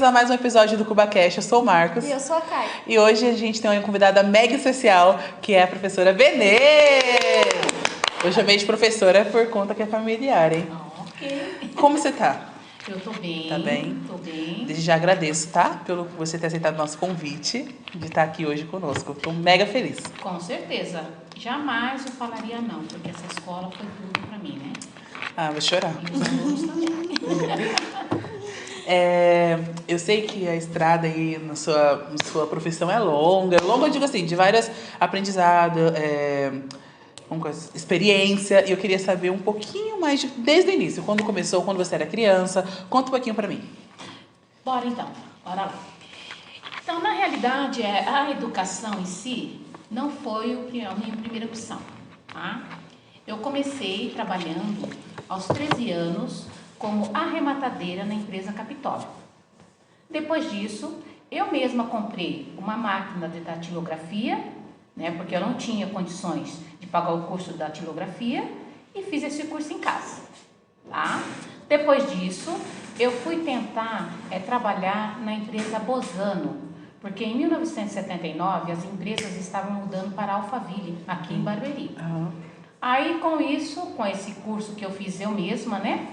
a mais um episódio do CubaCast. Eu sou o Marcos. E eu sou a Kai. E hoje a gente tem uma convidada mega especial, que é a professora Benê. Eu chamei de professora por conta que é familiar, hein? Ok. Como você tá? Eu tô bem. Tá bem? Tô bem. Desde já agradeço, tá? Pelo você ter aceitado o nosso convite de estar aqui hoje conosco. Tô mega feliz. Com certeza. Jamais eu falaria não, porque essa escola foi tudo pra mim, né? Ah, vou chorar. E os alunos também. Eu sei que a estrada aí na sua profissão é longa. Longa, eu digo assim, de vários aprendizados, experiência. E eu queria saber um pouquinho mais desde o início. Quando começou, quando você era criança. Conta um pouquinho pra mim. Bora então, bora lá. Então, na realidade, a educação em si não foi a minha primeira opção, tá? Eu comecei trabalhando aos 13 anos como arrematadeira na empresa Capitólio. Depois disso, eu mesma comprei uma máquina de datilografia, né, porque eu não tinha condições de pagar o curso da datilografia, e fiz esse curso em casa, tá? Depois disso, eu fui tentar trabalhar na empresa Bozano, porque em 1979 as empresas estavam mudando para a Alphaville, aqui em Barueri. Aí, com isso, com esse curso que eu fiz eu mesma, né,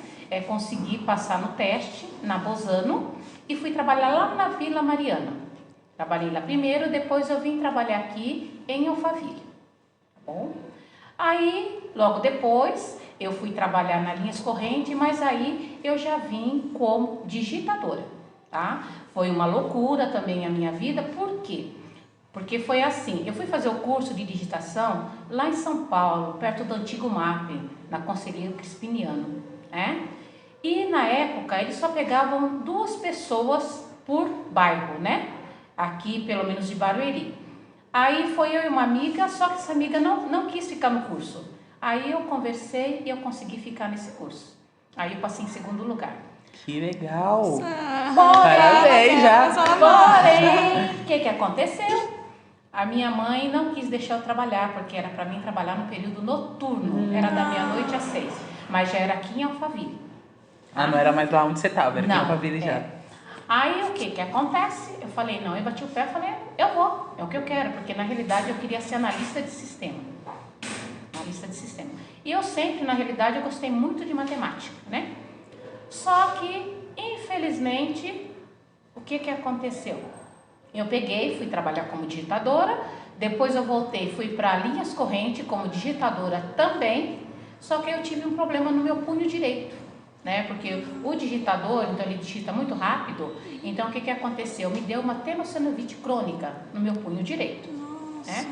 consegui passar no teste na Bozano e fui trabalhar lá na Vila Mariana. Trabalhei lá primeiro, depois eu vim trabalhar aqui em Alphaville, tá bom? Aí, logo depois, eu fui trabalhar na Linhas Correntes, mas aí eu já vim como digitadora, tá? Foi uma loucura também a minha vida, por quê? Porque foi assim, eu fui fazer o curso de digitação lá em São Paulo, perto do antigo MAP, na Conselheiro Crispiniano, né? E na época eles só pegavam 2 pessoas por bairro, né? Aqui, pelo menos de Barueri. Aí foi eu e uma amiga, só que essa amiga não quis ficar no curso. Aí eu conversei e eu consegui ficar nesse curso. Aí eu passei em segundo lugar. Que legal! Parabéns já! Porém, o que aconteceu? A minha mãe não quis deixar eu trabalhar, porque era para mim trabalhar no período noturno. Era da meia-noite às 6, mas já era aqui em Alphaville. Não era mais lá onde você estava, era aqui em Alphaville já. Aí o que acontece? Eu falei, não, eu bati o pé e falei, eu vou, é o que eu quero, porque na realidade eu queria ser analista de sistema. Analista de sistema. E eu sempre, na realidade, eu gostei muito de matemática, né? Só que, infelizmente, o que aconteceu? Eu peguei, fui trabalhar como digitadora, depois eu voltei, fui para Linhas Correntes como digitadora também, só que eu tive um problema no meu punho direito, né? Porque o digitador, então ele digita muito rápido, então o que aconteceu? Me deu uma tenossinovite crônica no meu punho direito, né?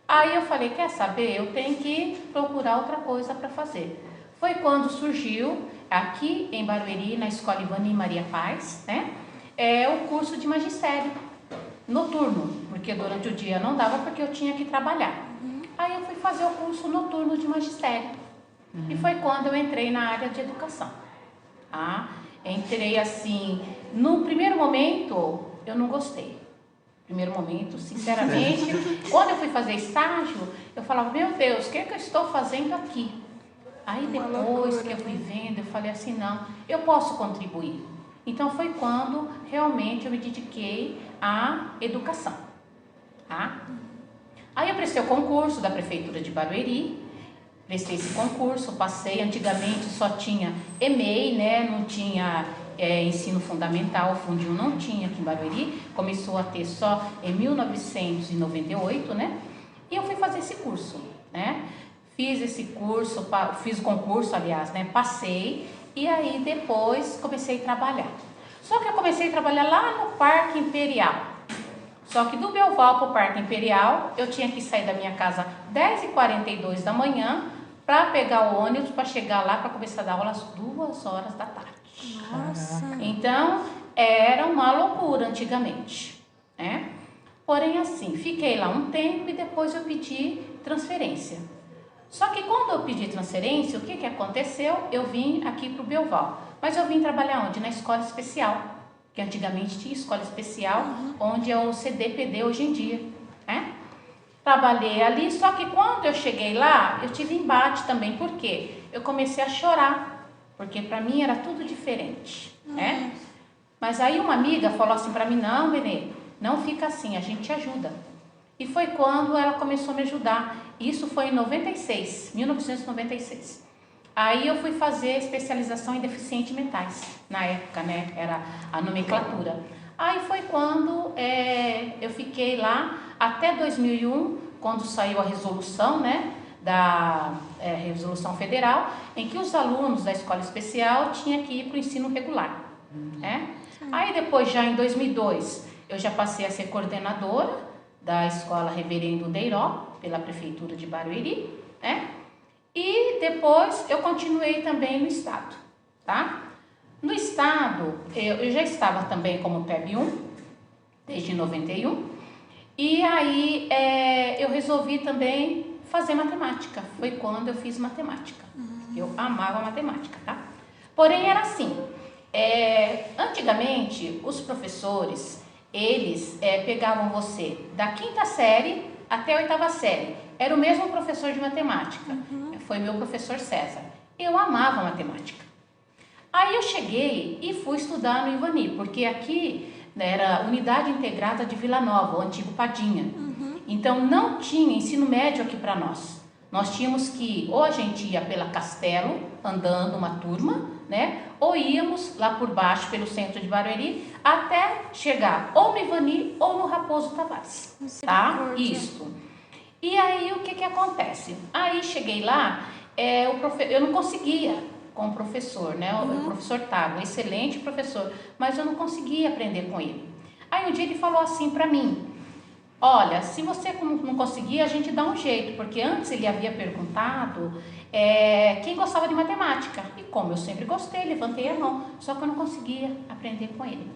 Aí eu falei, quer saber, eu tenho que procurar outra coisa para fazer. Foi quando surgiu, aqui em Barueri, na Escola Ivani Maria Paz, né? O curso de magistério noturno, porque durante o dia não dava porque eu tinha que trabalhar. Aí eu fui fazer o curso noturno de magistério. E foi quando eu entrei na área de educação. Entrei assim, no primeiro momento eu não gostei. Primeiro momento, sinceramente, quando eu fui fazer estágio, eu falava, meu Deus, o que eu estou fazendo aqui? Aí depois que eu fui vendo, eu falei assim, não, eu posso contribuir. Então foi quando realmente eu me dediquei à educação, tá? Aí eu prestei o concurso da Prefeitura de Barueri, prestei esse concurso, passei, antigamente só tinha EMEI, né? Não tinha ensino fundamental, o Fundinho não tinha aqui em Barueri, começou a ter só em 1998, né? E eu fui fazer esse curso, né? Fiz esse curso, fiz o concurso, aliás, né? Passei. E aí depois comecei a trabalhar. Só que eu comecei a trabalhar lá no Parque Imperial. Só que do Belval para o Parque Imperial, eu tinha que sair da minha casa 10h42 da manhã para pegar o ônibus para chegar lá para começar a dar aula às 2 horas da tarde. Nossa! Então, era uma loucura antigamente, né? Porém, assim, fiquei lá um tempo e depois eu pedi transferência. Só que quando eu pedi transferência, o que aconteceu? Eu vim aqui para o Belval. Mas eu vim trabalhar onde? Na escola especial. Que antigamente tinha escola especial, onde é o CDPD hoje em dia, né? Trabalhei ali, só que quando eu cheguei lá, eu tive embate também. Por quê? Eu comecei a chorar, porque para mim era tudo diferente, né? Mas aí uma amiga falou assim para mim, não, Benê, não fica assim, a gente te ajuda. E foi quando ela começou a me ajudar. Isso foi em 1996. Aí eu fui fazer especialização em deficientes mentais. Na época, né, era a nomenclatura. Aí foi quando eu fiquei lá até 2001, quando saiu a resolução, né, da resolução federal, em que os alunos da escola especial tinham que ir para o ensino regular, né? Aí depois, já em 2002, eu já passei a ser coordenadora da escola Reverendo Deiró, pela prefeitura de Barueri, né? E depois eu continuei também no estado, tá? No estado, eu já estava também como PEB 1, desde 91, e aí eu resolvi também fazer matemática. Foi quando eu fiz matemática. Eu amava matemática, tá? Porém, era assim, antigamente, os professores, eles pegavam você da 5ª série até a 8ª série. Era o mesmo professor de matemática. Foi meu professor César. Eu amava matemática. Aí eu cheguei e fui estudar no Ivani, porque aqui, né, era a Unidade Integrada de Vila Nova, o antigo Padinha. Então não tinha ensino médio aqui para nós. Nós tínhamos que, ou a gente ia pela Castelo, andando uma turma, né? Ou íamos lá por baixo, pelo centro de Barueri, até chegar ou no Ivani ou no Raposo Tavares, tá? Isso. E aí o que acontece? Aí cheguei lá, eu não conseguia com o professor, né? O professor Tago, excelente professor, mas eu não conseguia aprender com ele. Aí um dia ele falou assim para mim, olha, se você não conseguir, a gente dá um jeito, porque antes ele havia perguntado quem gostava de matemática. E como eu sempre gostei, levantei a mão, só que eu não conseguia aprender com ele.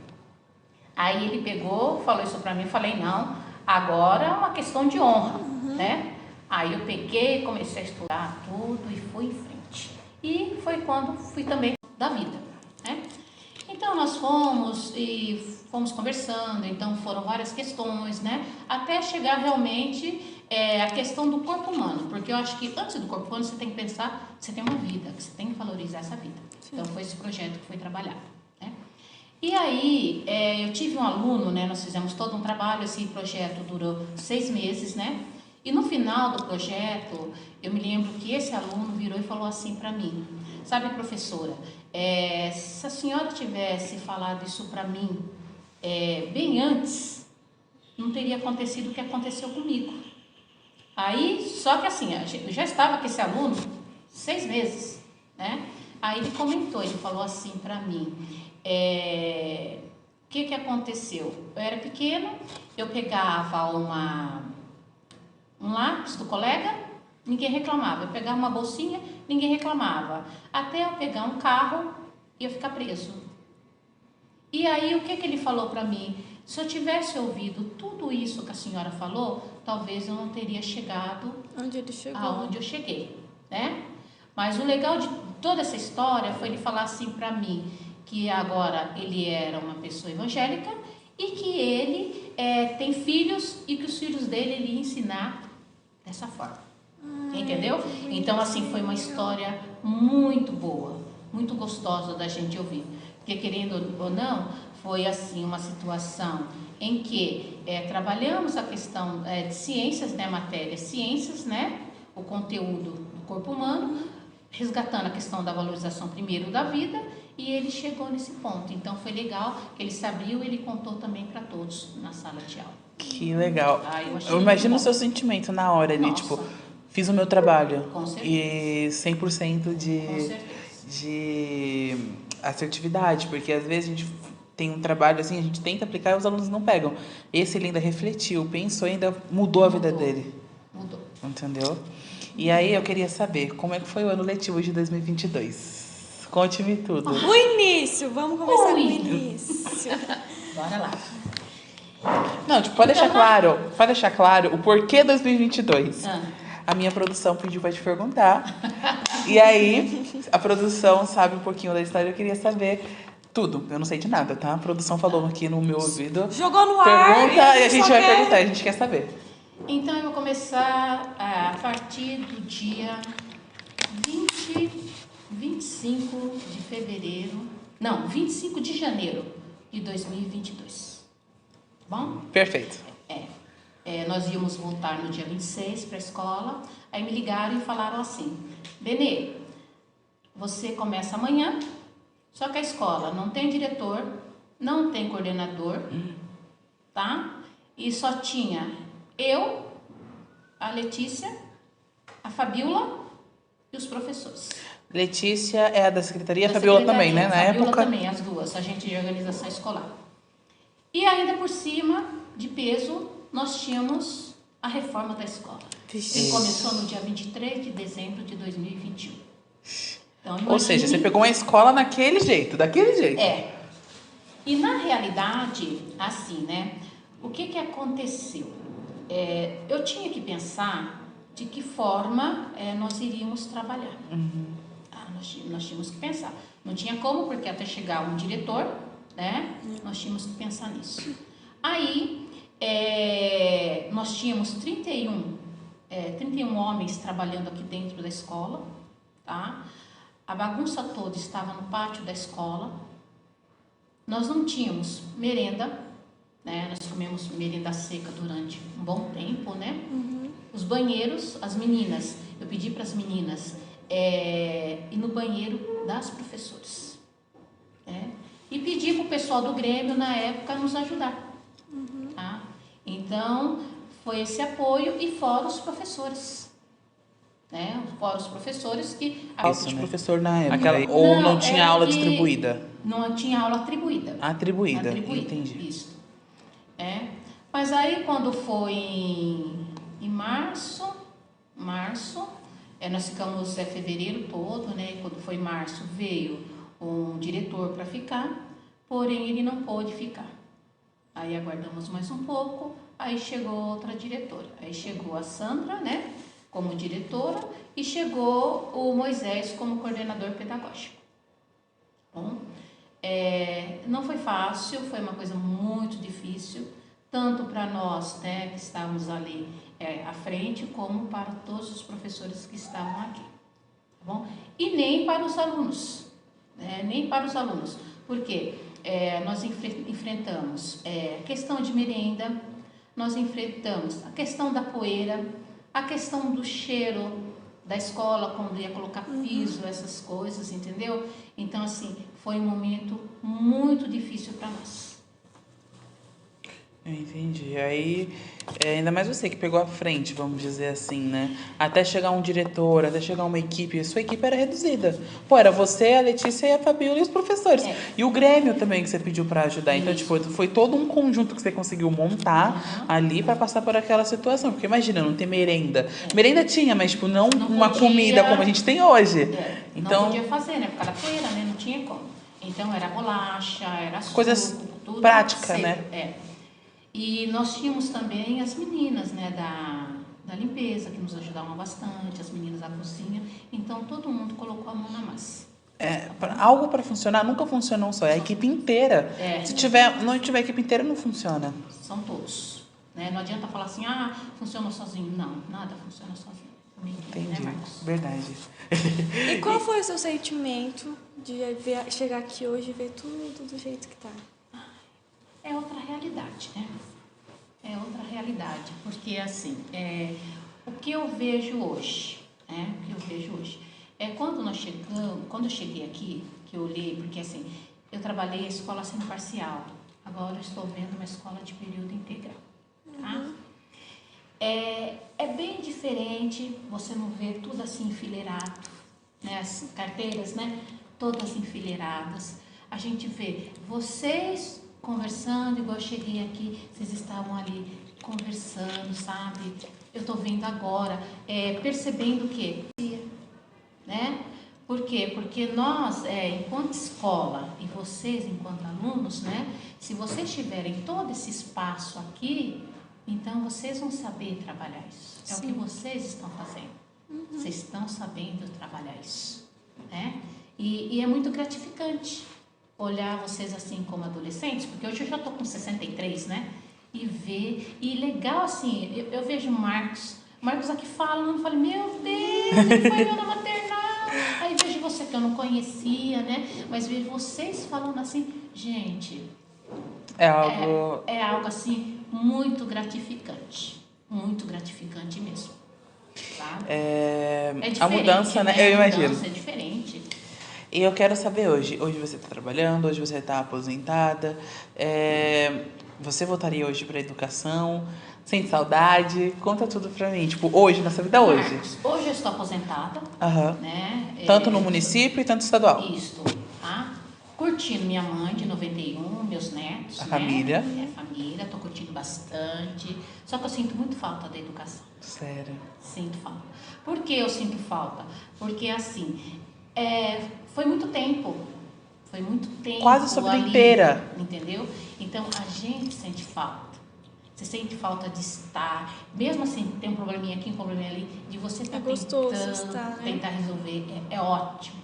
Aí ele pegou, falou isso para mim, eu falei, não, agora é uma questão de honra, né? Aí eu peguei, comecei a estudar tudo e fui em frente. E foi quando fui também da vida, né? Então nós fomos conversando, então foram várias questões, né? Até chegar realmente a questão do corpo humano, porque eu acho que antes do corpo humano você tem que pensar que você tem uma vida, que você tem que valorizar essa vida. Sim. Então foi esse projeto que foi trabalhado, né? E aí eu tive um aluno, né? Nós fizemos todo um trabalho, esse projeto durou 6 meses, né? E no final do projeto, eu me lembro que esse aluno virou e falou assim para mim, sabe, professora, se a senhora tivesse falado isso para mim bem antes, não teria acontecido o que aconteceu comigo. Aí, só que assim, eu já estava com esse aluno 6 meses, né? Aí ele comentou, ele falou assim para mim, o que aconteceu? Eu era pequeno, eu pegava um lápis do colega, ninguém reclamava. Eu pegava uma bolsinha, ninguém reclamava. Até eu pegar um carro e eu ficar preso. E aí o que ele falou para mim? Se eu tivesse ouvido tudo isso que a senhora falou, talvez eu não teria chegado aonde eu cheguei, né? Mas o legal de toda essa história foi ele falar assim para mim, que agora ele era uma pessoa evangélica e que ele tem filhos e que os filhos dele ele ia ensinar dessa forma. Entendeu? Então, assim, foi uma história muito boa, muito gostosa da gente ouvir. Porque, querendo ou não, foi, assim, uma situação em que trabalhamos a questão de ciências, né, matérias, ciências, né, o conteúdo do corpo humano, resgatando a questão da valorização primeiro da vida, e ele chegou nesse ponto. Então, foi legal que ele se abriu e ele contou também para todos na sala de aula. Que legal. Eu imagino o seu sentimento na hora ali, tipo, fiz o meu trabalho. Com certeza. E 100% de assertividade, porque às vezes a gente tem um trabalho assim, a gente tenta aplicar e os alunos não pegam. Esse ele ainda refletiu, pensou e ainda mudou a vida dele. Mudou. Entendeu? E aí eu queria saber, como é que foi o ano letivo de 2022? Conte-me tudo. O início, vamos começar com o início. Bora lá. Não, tipo, pode deixar claro o porquê 2022. A minha produção pediu pra te perguntar. E aí, a produção sabe um pouquinho da história, eu queria saber tudo. Eu não sei de nada, tá? A produção falou aqui no meu ouvido. Jogou no ar. Pergunta e a gente vai perguntar, a gente quer saber. Então, eu vou começar a partir do dia 25 de fevereiro. Não, 25 de janeiro. de 2022. Bom? Perfeito. Nós íamos voltar no dia 26 para a escola, aí me ligaram e falaram assim, Benê, você começa amanhã, só que a escola não tem diretor, não tem coordenador, tá? E só tinha eu, a Letícia, a Fabiola e os professores. Letícia é a da secretaria, a Fabiola também, né? Na Fabiola época. também, as duas, agente de organização escolar. E ainda por cima, de peso, nós tínhamos a reforma da escola. Que começou no dia 23 de dezembro de 2021. Então, imagine... Ou seja, você pegou uma escola daquele jeito. E na realidade, assim, né? O que aconteceu? Eu tinha que pensar de que forma nós iríamos trabalhar. Nós tínhamos que pensar. Não tinha como, porque até chegar um diretor, né? Nós tínhamos que pensar nisso. Aí, nós tínhamos 31 homens trabalhando aqui dentro da escola, tá? A bagunça toda estava no pátio da escola. Nós não tínhamos merenda, né? Nós comemos merenda seca durante um bom tempo, né? Os banheiros, as meninas, eu pedi para as meninas ir no banheiro das professoras, né? E pedi para o pessoal do Grêmio, na época, nos ajudar. Tá? Então, foi esse apoio e fora os professores. Né? Fora os professores que... Falta de professor na época. Ou não tinha aula distribuída? Não tinha aula atribuída. Atribuída, entendi. Isso. Mas aí, quando foi em março, nós ficamos fevereiro todo, né? Quando foi março, veio um diretor para ficar, porém ele não pôde ficar. Aí aguardamos mais um pouco, aí chegou outra diretora. Aí chegou a Sandra, né, como diretora, e chegou o Moisés como coordenador pedagógico. Bom, não foi fácil, foi uma coisa muito difícil, tanto para nós, né, que estávamos ali à frente, como para todos os professores que estavam aqui. Tá bom? E nem para os alunos. Porque nós enfrentamos a questão de merenda, nós enfrentamos a questão da poeira, a questão do cheiro da escola, quando ia colocar piso, essas coisas, entendeu? Então, assim, foi um momento muito difícil para nós. Eu entendi. Aí, ainda mais você que pegou a frente, vamos dizer assim, né? Até chegar um diretor, até chegar uma equipe, sua equipe era reduzida. Pô, era você, a Letícia e a Fabiola e os professores. E o Grêmio também que você pediu para ajudar. Então, tipo, foi todo um conjunto que você conseguiu montar ali para passar por aquela situação. Porque imagina, não ter merenda. Merenda tinha, mas tipo, não uma podia, comida como a gente tem hoje. Então, não podia fazer, né? Por causa da poeira, né? Não tinha como. Então, era bolacha, era suco, coisas tudo práticas, seco, né? E nós tínhamos também as meninas, né, da limpeza, que nos ajudavam bastante, as meninas da cozinha. Então, todo mundo colocou a mão na massa. Algo para funcionar nunca funciona um só, é a equipe inteira. Se não tiver equipe inteira, não funciona. São todos. Né? Não adianta falar assim, funciona sozinho. Não, nada funciona sozinho. Entendi, né, verdade. E qual foi o seu sentimento de chegar aqui hoje e ver tudo do jeito que tá? É outra realidade, né? É outra realidade, porque assim, o que eu vejo hoje, quando eu cheguei aqui, que eu olhei, porque assim, eu trabalhei a escola semiparcial, agora eu estou vendo uma escola de período integral, tá? É bem diferente, você não vê tudo assim enfileirado, né? As carteiras, né? Todas enfileiradas, a gente vê vocês conversando, igual eu cheguei aqui, vocês estavam ali conversando, sabe? Eu tô vendo agora, percebendo o quê? Né? Por quê? Porque nós, enquanto escola, e vocês, enquanto alunos, né? Se vocês tiverem todo esse espaço aqui, então vocês vão saber trabalhar isso. É o que vocês estão fazendo. Vocês estão sabendo trabalhar isso, né? E é muito gratificante olhar vocês assim como adolescentes, porque hoje eu já tô com 63, né? E legal assim, eu vejo o Marcos aqui falando, eu falei, meu Deus, ele foi meu na maternal. Aí vejo você que eu não conhecia, né? Mas vejo vocês falando assim, gente, É algo assim muito gratificante mesmo, sabe? É diferente, a mudança, né? Eu imagino. A mudança é diferente. E eu quero saber hoje você está trabalhando, hoje você está aposentada, você voltaria hoje para a educação, sente saudade? Conta tudo pra mim, tipo, hoje, nessa vida hoje. Marcos, hoje eu estou aposentada, né? Tanto no município e tanto estadual. Isso, tá? Curtindo minha mãe de 91, meus netos, A né? família. Família, tô curtindo bastante. Só que eu sinto muito falta da educação. Sério? Sinto falta. Por que eu sinto falta? Porque assim, foi muito tempo. Quase sua vida ali, inteira. Entendeu? Então a gente sente falta. Você sente falta de estar, mesmo assim, tem um probleminha aqui, um probleminha ali, de você estar tentar resolver, é ótimo,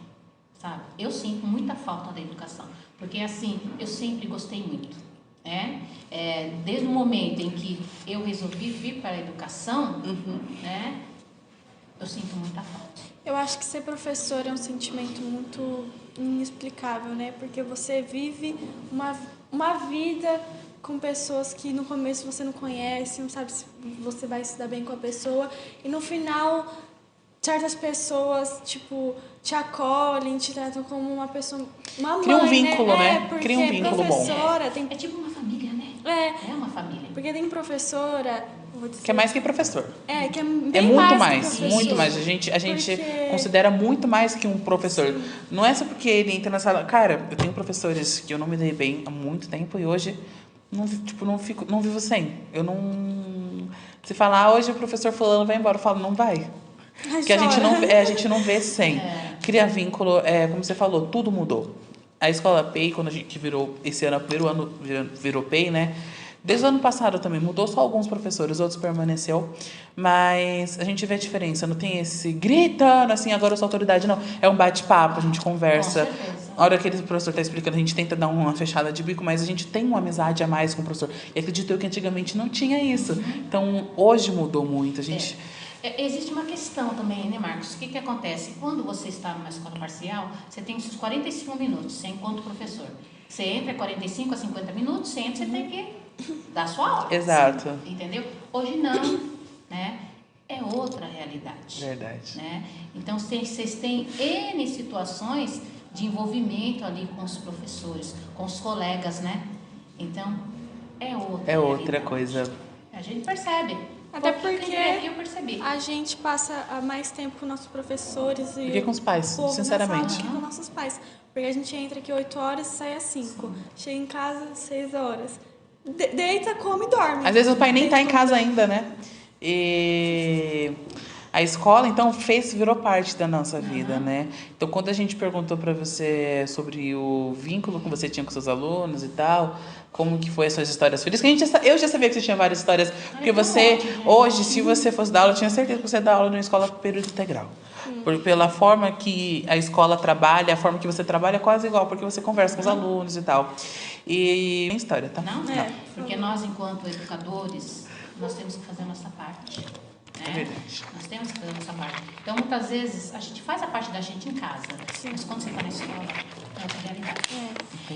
sabe? Eu sinto muita falta da educação, porque assim, eu sempre gostei muito, né? Desde o momento em que eu resolvi vir para a educação, né? Eu sinto muita falta. Eu acho que ser professor é um sentimento muito inexplicável, né? Porque você vive uma vida com pessoas que no começo você não conhece, não sabe se você vai se dar bem com a pessoa. E no final, certas pessoas, tipo, te acolhem, te tratam como uma pessoa... Uma Cria um mãe, vínculo, né? Porque Cria um vínculo bom. É tipo uma família, né? É uma família. Porque tem professora... Que é mais que professor. Que é bem muito mais. Muito mais. A gente Porque... considera muito mais que um professor. Sim. Não é só porque ele entra na sala... Cara, eu tenho professores que eu não me dei bem há muito tempo e hoje... não vivo sem. Eu não... Se falar, hoje o professor fulano vai embora, eu falo, não vai. Porque a gente não vê sem. Cria vínculo, como você falou, tudo mudou. A escola PEI, quando a gente virou, esse ano, primeiro ano virou PEI, né? Desde o ano passado também, mudou só alguns professores, outros permaneceu. Mas a gente vê a diferença, não tem esse gritando, assim, agora eu sou autoridade, não. É um bate-papo, a gente conversa. Com certeza. A hora que o professor está explicando, a gente tenta dar uma fechada de bico, mas a gente tem uma amizade a mais com o professor. E acredito eu que antigamente não tinha isso. Então, hoje mudou muito. A gente... Existe uma questão também, né, Marcos? O que acontece? Quando você está numa escola parcial, você tem os 45 minutos, você encontra o professor. Você entra 45 a 50 minutos, você entra, você tem que dar sua aula. Exato. Entendeu? Hoje não, né? É outra realidade. Verdade. Né? Então, vocês têm N situações de envolvimento ali com os professores, com os colegas, né? Então, é outra coisa. A gente percebe. Até porque eu percebi. A gente passa mais tempo com nossos professores e com os pais, sinceramente. Do que com nossos pais. Porque a gente entra aqui 8 horas e sai às 5. Sim. Chega em casa às 6 horas. Deita, come e dorme. Às vezes o pai nem tá em casa ainda, né? E a escola, então, virou parte da nossa vida, né? Então, quando a gente perguntou para você sobre o vínculo que você tinha com seus alunos e tal, como que foi as suas histórias felizes, eu já sabia que você tinha várias histórias, porque você, hoje, se você fosse dar aula, eu tinha certeza que você dá aula numa escola período integral. Pela forma que a escola trabalha, a forma que você trabalha é quase igual, porque você conversa com os alunos e tal. E tem história, tá? Não, porque nós, enquanto educadores, nós temos que fazer a nossa parte. Né? É verdade. Nós temos que fazer a nossa parte. Então, muitas vezes, a gente faz a parte da gente em casa. Sim. Mas quando você está na escola, é outra realidade.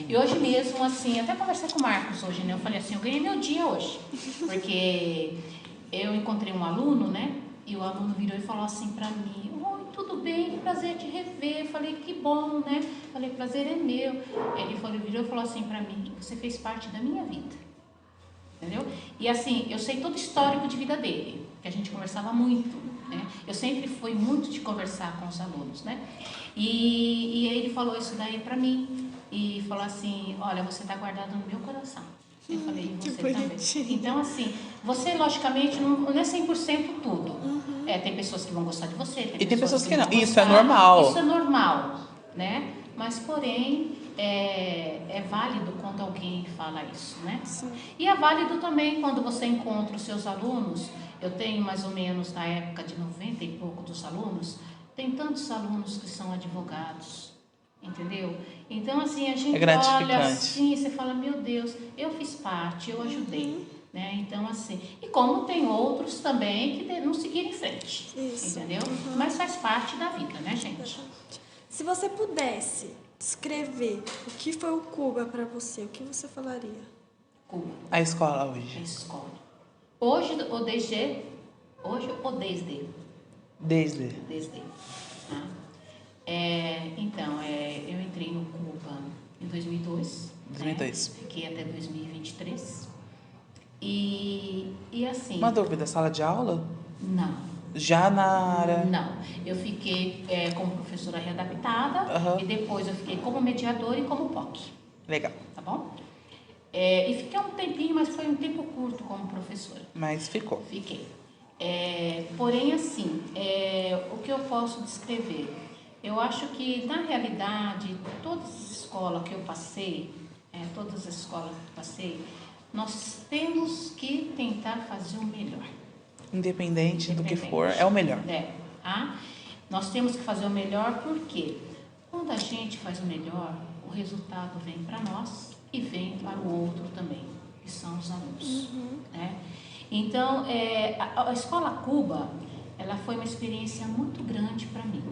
E hoje mesmo, assim, até conversei com o Marcos hoje, né? Eu falei assim, eu ganhei meu dia hoje. Porque eu encontrei um aluno, né? E o aluno virou e falou assim para mim, oi, tudo bem, prazer te rever. Eu falei, que bom, né? Eu falei, prazer é meu. Ele virou e falou assim para mim, você fez parte da minha vida. Entendeu? E assim, eu sei todo o histórico de vida dele, que a gente conversava muito, né? Eu sempre fui muito de conversar com os alunos, né? E aí ele falou isso daí pra mim, e falou assim, olha, você tá guardado no meu coração. Eu falei, e você também. Então assim, você logicamente não é 100% tudo. Tem pessoas que vão gostar de você, tem pessoas que não. Isso é normal. Isso é normal, né? Mas porém, é válido quando alguém fala isso, né? Sim. E é válido também quando você encontra os seus alunos. Eu tenho mais ou menos, na época de 90 e pouco dos alunos, tem tantos alunos que são advogados, entendeu? Então, assim, a gente olha assim, você fala, meu Deus, eu fiz parte, eu ajudei, né? Então, assim, e como tem outros também que não seguiram em frente, entendeu? Mas faz parte da vida, né, gente? Se você pudesse descrever o que foi o Cuba para você, o que você falaria? Cuba. A escola hoje. A escola. Hoje ou desde? Hoje ou desde? Desde. Desde. Tá? Então, eu entrei no Cuba em 2002. 2002. Né? Fiquei até 2023. E assim... Uma dúvida, sala de aula? Não. Já na área? Não. Eu fiquei como professora readaptada e depois eu fiquei como mediadora e como POC. Legal. Tá bom? E fiquei um tempinho, mas foi um tempo curto como professora. Mas ficou. Fiquei. Porém, assim, o que eu posso descrever? Eu acho que, na realidade, todas as escolas que eu passei, nós temos que tentar fazer o melhor. Independente do que for, é o melhor. Nós temos que fazer o melhor porque quando a gente faz o melhor, o resultado vem para nós e vem para o outro também, que são os alunos. Né? Então, a Escola Cuba, ela foi uma experiência muito grande para mim.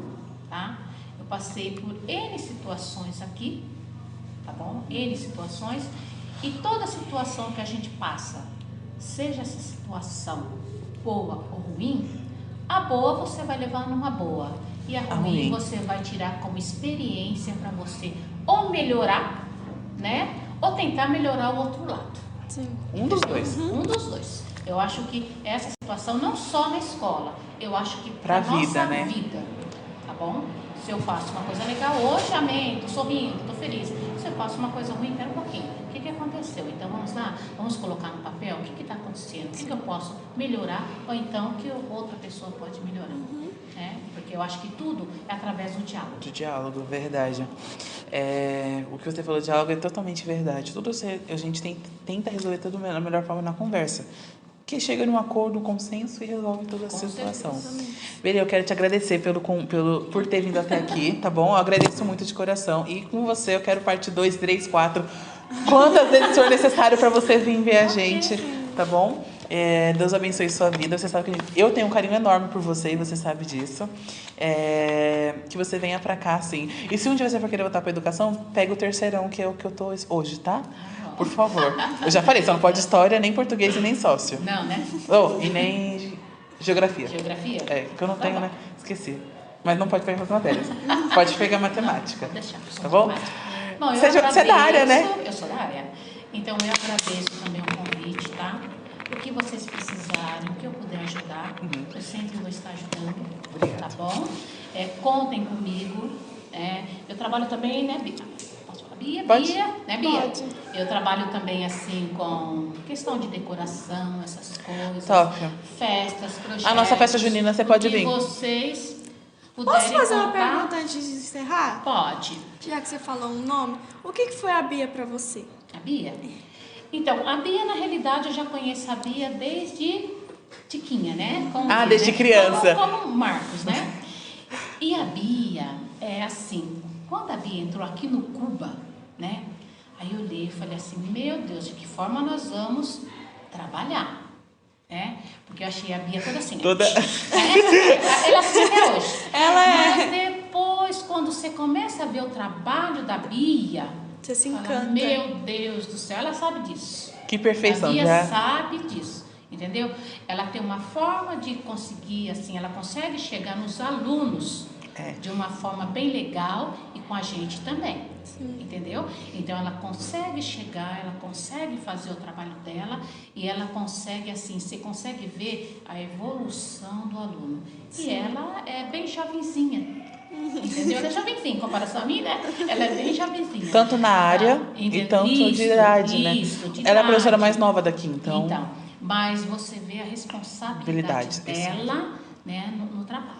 Tá? Eu passei por N situações aqui, tá bom? N situações, e toda situação que a gente passa, seja essa situação boa ou ruim, a boa você vai levar numa boa e a ruim você vai tirar como experiência para você ou melhorar, né? Ou tentar melhorar o outro lado. Sim. Um dos dois. Um dos dois. Eu acho que essa situação não só na escola, eu acho que pra nossa vida, né? vida, tá bom? Se eu faço uma coisa legal hoje, amém, tô sorrindo, tô feliz. Se eu faço uma coisa ruim, pera um pouquinho. O que aconteceu? Então vamos lá, vamos colocar no papel o que está acontecendo, o que eu posso melhorar, ou então que outra pessoa pode melhorar. Né? Porque eu acho que tudo é através do diálogo. Do diálogo, verdade. O que você falou de diálogo é totalmente verdade. Tudo a gente tenta resolver tudo da melhor forma na conversa. Que chega num acordo, um consenso e resolve toda a situação. Beri, eu quero te agradecer por ter vindo até aqui, tá bom? Eu agradeço muito de coração. E com você eu quero parte 2, 3, 4. Quantas vezes for necessário para você vir ver a gente, tá bom? Deus abençoe sua vida. Você sabe que eu tenho um carinho enorme por você e você sabe disso. Que você venha pra cá, sim. E se um dia você for querer voltar pra educação, pega o terceirão, que é o que eu tô hoje, tá? Por favor. Eu já falei, você não pode história, nem português e nem sócio. Não, né? E nem geografia. Geografia? Que eu não tenho, né? Esqueci. Mas não pode pegar as matérias. Pode pegar matemática. Não, vou deixar, tá bom? Bom, você é da área, né? Eu sou da área. Então, eu agradeço também o convite, tá? O que vocês precisarem, o que eu puder ajudar, eu sempre vou estar ajudando. Obrigado. Tá bom? Contem comigo. Eu trabalho também, né, Bia? Posso falar Bia? Pode. Bia, né, Bia? Pode. Eu trabalho também, assim, com questão de decoração, essas coisas. Top. Festas, projetos. A nossa festa junina, você pode vir. Vocês puderem Posso fazer uma contar? pergunta antes de encerrar? Pode. Já que você falou um nome, o que foi a Bia para você? A Bia? Então, a Bia, na realidade, eu já conheço a Bia desde Tiquinha, né? Desde criança. Como Marcos, né? E a Bia, assim, quando a Bia entrou aqui no Cuba, né? Aí eu olhei e falei assim, meu Deus, de que forma nós vamos trabalhar? Né? Porque eu achei a Bia toda assim. Toda... Ela assim até hoje. Ela Mas depois, quando você começa a ver o trabalho da Bia... Você se Fala, encanta. meu Deus do céu, ela sabe disso. Que perfeição, a Bia já. sabe disso, entendeu? Ela tem uma forma de conseguir, assim, ela consegue chegar nos alunos de uma forma bem legal e com a gente também. Sim. Entendeu? Então ela consegue chegar, ela consegue fazer o trabalho dela e ela consegue, assim, você consegue ver a evolução do aluno. Sim. E ela é bem jovenzinha. Entendeu? Ela é jovenzinha, em comparação a mim, né? Ela é bem jovenzinha. Tanto na área e tanto de idade, né? Ela é a professora mais nova daqui, então. Então, mas você vê a responsabilidade dela, né, no trabalho,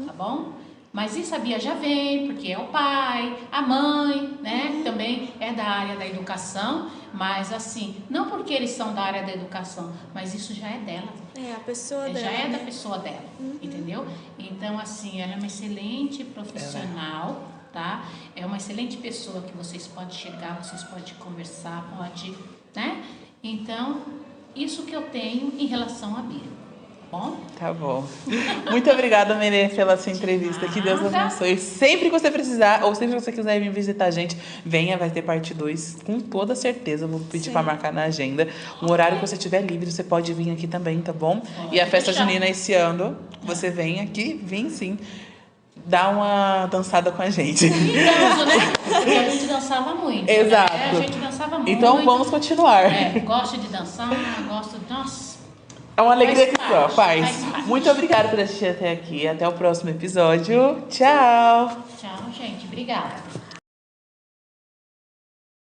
tá bom? Mas isso a Bia já vem, porque é o pai, a mãe, né? Também é da área da educação, mas assim, não porque eles são da área da educação, mas isso já é dela. A pessoa dela. Já é da pessoa dela, entendeu? Então, assim, ela é uma excelente profissional, tá? É uma excelente pessoa que vocês podem chegar, vocês podem conversar, né? Então, isso que eu tenho em relação à Bia. bom? Tá bom. Muito obrigada, Menê, pela sua entrevista. Que Deus nada. abençoe. Sempre que você precisar, ou sempre que você quiser vir visitar a gente, venha, vai ter parte 2, com toda certeza. Vou pedir para marcar na agenda. Um horário que você tiver livre, você pode vir aqui também, tá bom? E a festa junina esse ano, você vem aqui, vem sim, dá uma dançada com a gente. E danço, né? Porque a gente dançava muito. Exato. Né? A gente dançava muito. Então vamos continuar. Gosto de dançar, nossa. É uma alegria que Faz só parte, faz. faz parte. Muito obrigada por assistir até aqui. Até o próximo episódio. Tchau. Tchau, gente. Obrigada.